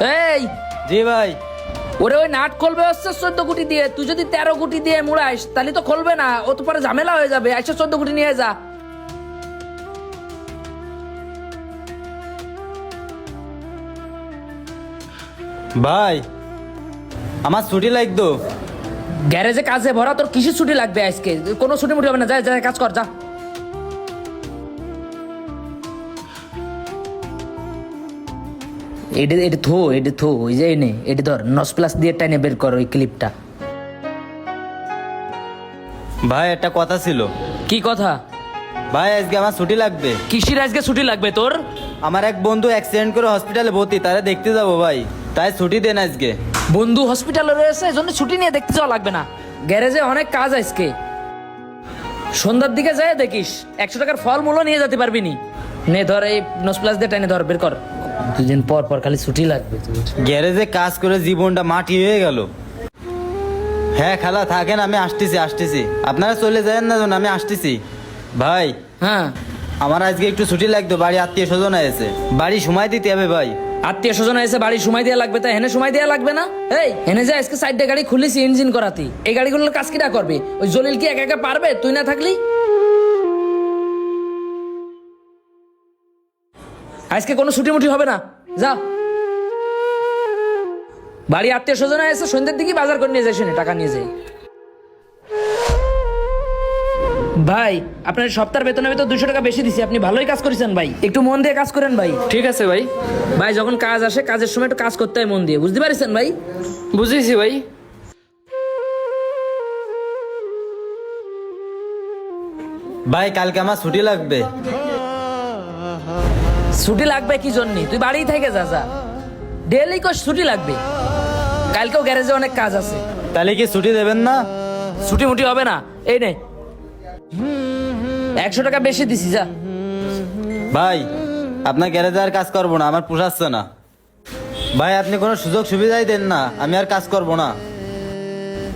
এই জি ভাই। ওরে ওই নাট খুলবে হচ্ছে 14 কোটি দিয়ে, তুই যদি 13 কোটি দিয়ে মুড়াইস তাহলে তো খুলবে না, ও তো পরে ঝামেলা হয়ে যাবে। 14 কোটি নিয়ে যা। ভাই আমার ছুটি লাগতো। গ্যারেজে কাজে ভরা, তোর কিসের ছুটি লাগবে আজকে? কোনো ছুটি মুটি হবে না, যা যা কাজ কর যা। এডি থো ওই যে এনে এডি ধর নস প্লাস দিয়ে টাইনে বের কর ওই ক্লিপটা। ভাই একটা কথা ছিল। কি কথা? ভাই আজকে আমার ছুটি লাগবে। কিসের আজকে ছুটি লাগবে তোর? আমার এক বন্ধু অ্যাক্সিডেন্ট করে হসপিটালে ভর্তি, তারা দেখতে যাবো ভাই, তাই ছুটি দেন আজকে। বন্ধু হসপিটালে রয়েছে, এই জন্য ছুটি নিয়ে দেখতে যাওয়া লাগবে না। গ্যারেজে অনেক কাজ আজকে, সন্ধ্যার দিকে যায় দেখিস 100 টাকার ফল মূল্য নিয়ে যেতে পারবি নি। নে ধর এই নস প্লাস দিয়ে টাইনে ধর বের কর। 2 দিন পর পর খালি ছুটি লাগবে তোর। গ্যারেজে কাজ করে জীবনটা মাটি হয়ে গেল। হ্যাঁ খালা থাকেন, আমি আসতেছি। আপনারা চলে যাবেন না, আমি আসতেছি। ভাই হ্যাঁ, আমার আজকে একটু ছুটি লাগতো, বাড়ি আত্মীয় স্বজন আছে, বাড়ি সময় দিতে হবে ভাই। আত্মীয় স্বজন এসে বাড়ি সময় দেওয়া লাগবে, তাই হেনে সময় দেওয়া লাগবে না? এই হেনে যা, আজকে সাইডে গাড়ি খুলিস ইঞ্জিন করাতি, এই গাড়িগুলোর কাজ কিরা করবে? ওই জলিল কি একা একা পারবে তুই না থাকলি? আজকে কোনো ছুটি মুটি হবে না, যা। বাড়ি আত্মীয় স্বজন এসে সন্ধ্যের দিকে বাজার করে নিয়ে যাই, শুনে টাকা নিয়ে যাই। ভাই আপনার সপ্তাহের বেতনের ভিতর 200 টাকা বেশি দিছি, আপনি ভালোই কাজ করেছেন ভাই, একটু মন দিয়ে কাজ করেন ভাই। ঠিক আছে ভাই। ভাই যখন কাজ আসে কাজের সময় একটু কাজ করতে হয় মন দিয়ে, বুঝতে পারছেন ভাই? বুঝেছি ভাই। ভাই কালকে আমার ছুটি লাগবে। ছুটি লাগবে কি জন্য? তুই বাড়িই থেকে যা যা, ডেলি কর ছুটি লাগবে। কালকেও গ্যারেজে অনেক কাজ আছে। তাহলে কি ছুটি দেবেন না? ছুটি মুটি হবে না, এই নে 100 টাকা বেশি দিছি, যা। ভাই আপনার গ্যারেজে আর কাজ করবো না, আমার পোষাচ্ছে না। ভাই আপনি কোনো সুযোগ সুবিধাই দেন না, আমি আর কাজ করবো না।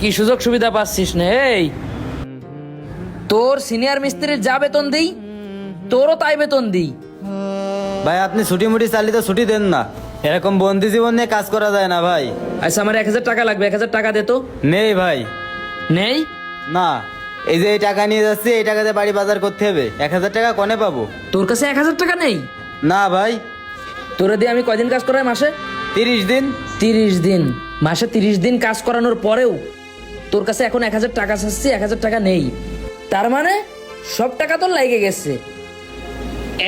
কি সুযোগ সুবিধা পাচ্ছিস না? এই তোর সিনিয়র মিস্ত্রির যা বেতন দিই তোরও তাই বেতন দিই। ভাই আপনি ছুটি মুটি চালিয়ে তো ছুটি দেন না, এরকম বন্দি জীবন নিয়ে কাজ করা যায় না ভাই। আচ্ছা আমার 1000 টাকা লাগবে, 1000 টাকা দে তো। নেই ভাই। নেই? না, এই যে এই টাকা নিয়ে যাচ্ছি, এই টাকাতে বাড়ি বাজার করতে হবে, 1000 টাকা কনে পাবো? তোর কাছে 1000 টাকা নেই? না ভাই। তোরে দিয়ে আমি কয়দিন কাজ করাই মাসে? 30 দিন। 30 দিন? মাসে 30 দিন কাজ করানোর পরেও তোর কাছে এখন 1000 টাকা চাচ্ছি, 1000 টাকা নেই। তার মানে সব টাকা তোর লাগে গেছে।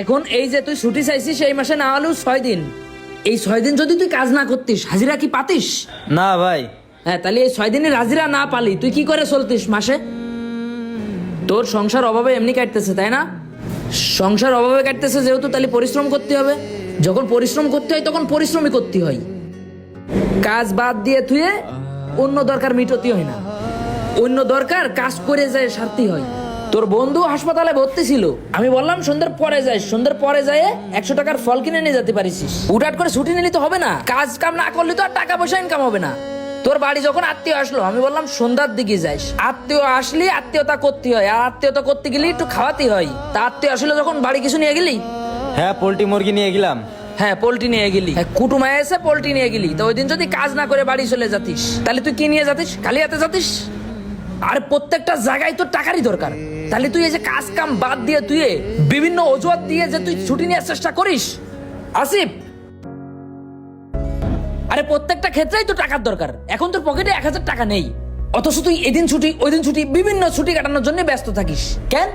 এখন এই যে তুই ছুটি চাইছিস এই মাসে না হলেও 6 দিন, এই 6 দিন যদি তুই কাজ না করতিস হাজিরা কি পাতিস? না ভাই। হ্যাঁ, তাহলে এই 6 দিনের হাজিরা না পালি তুই কি করে চলতিস মাসে? তোর সংসার অভাবে এমনি কাটতেছে তাই না? সংসার অভাবে কাটতেছে যেহেতু, তাহলে পরিশ্রম করতে হবে। যখন পরিশ্রম করতে হয় তখন পরিশ্রমই করতে হয়। কাজ বাদ দিয়ে থুয়ে অন্য দরকার মিটতি হয় না, অন্য দরকার কাজ করে যায় সারতে হয়। তোর বন্ধু হাসপাতালে ভর্তি ছিল, আমি বললাম সন্ধ্যার পরে যাই, সন্ধ্যার পরে যায় 100 টাকার ফল কিনে নিয়ে যেতে পারিস। উঠাট করে ছুটি নিলে তো হবে না, কাজ কাম না করলে তো আর টাকা পয়সা ইনকাম হবে না। তোর বাড়ি যখন আত্মীয় আসলো, আমি বললাম সন্ধ্যার দিকে যাইস, আত্মীয় আসলি আত্মীয়তা করতে হয়, আর আত্মীয়তা করতে গেলে একটু খাওয়াতে হয়। তা আত্মীয় আসলে যখন বাড়ি কিছু নিয়ে গেলি? হ্যাঁ পোল্ট্রি মুরগি নিয়ে গেলাম। হ্যাঁ পোল্ট্রি নিয়ে গেলি, কুটুমায় এসে পোল্ট্রি নিয়ে গেলি। তো ওই দিন যদি কাজ না করে বাড়ি চলে যাতিস তাহলে তুই কি নিয়ে যাতিস? খালি হাতে যাতিস? আর প্রত্যেকটা জায়গায় তোর টাকারই দরকার। তাহলে তুই এই যে কাজ কাম বাদ দিয়ে তুই বিভিন্ন অজুহাত দিয়ে যে তুই ছুটি নেওয়ার চেষ্টা করিস আসিফ, আরে প্রত্যেকটা ক্ষেত্রেই তো টাকার দরকার। এখন তোর পকেটে 1000 টাকা নেই, অথচ তুই এদিন ছুটি ওই দিন ছুটি বিভিন্ন ছুটি কাটানোর জন্য ব্যস্ত থাকিস কেন?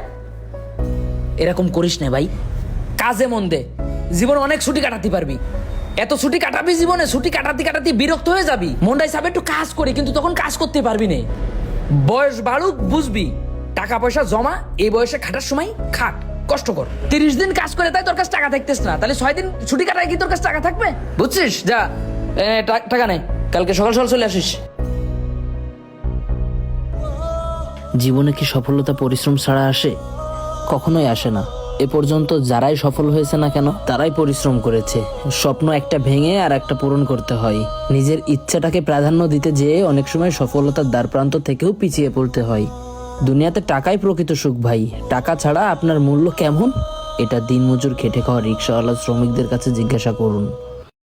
এরকম করিস না ভাই, কাজে মন দে, জীবনে অনেক ছুটি কাটাতে পারবি। এত ছুটি কাটাবি জীবনে, ছুটি কাটাতে কাটাতে বিরক্ত হয়ে যাবি। মনটা হিসাবে একটু কাজ করি, কিন্তু তখন কাজ করতে পারবি না। বয়স বাড়ুক বুঝবি, টাকা পয়সা জমা, এই বয়সে খাটার সময় খাট, কষ্ট কর। 30 দিন কাজ করে তাই তোর কাছে টাকা থাকতেছ না, তাহলে 6 দিন ছুটি কাটায় কি তোর কাছে টাকা থাকবে? বুঝছিস? যা টাকা নেই, কালকে সকাল সকাল চলে আসিস। জীবনে কি সফলতা পরিশ্রম ছাড়া আসে? কখনোই আসে না। এ পর্যন্ত যারাই সফল হয়েছে না কেন তারাই পরিশ্রম করেছে। স্বপ্ন একটা ভেঙে আর একটা পূরণ করতে হয়। নিজের ইচ্ছাটাকে প্রাধান্য দিতে যেয়ে অনেক সময় সফলতার দ্বারপ্রান্ত থেকেও পিছিয়ে পড়তে হয়। দুনিয়াতে টাকাই প্রকৃত সুখ ভাই, টাকা ছাড়া আপনার মূল্য কেমন এটা দিনমজুর খেটে খাওয়া রিক্সাওয়ালা শ্রমিকদের কাছে জিজ্ঞাসা করুন।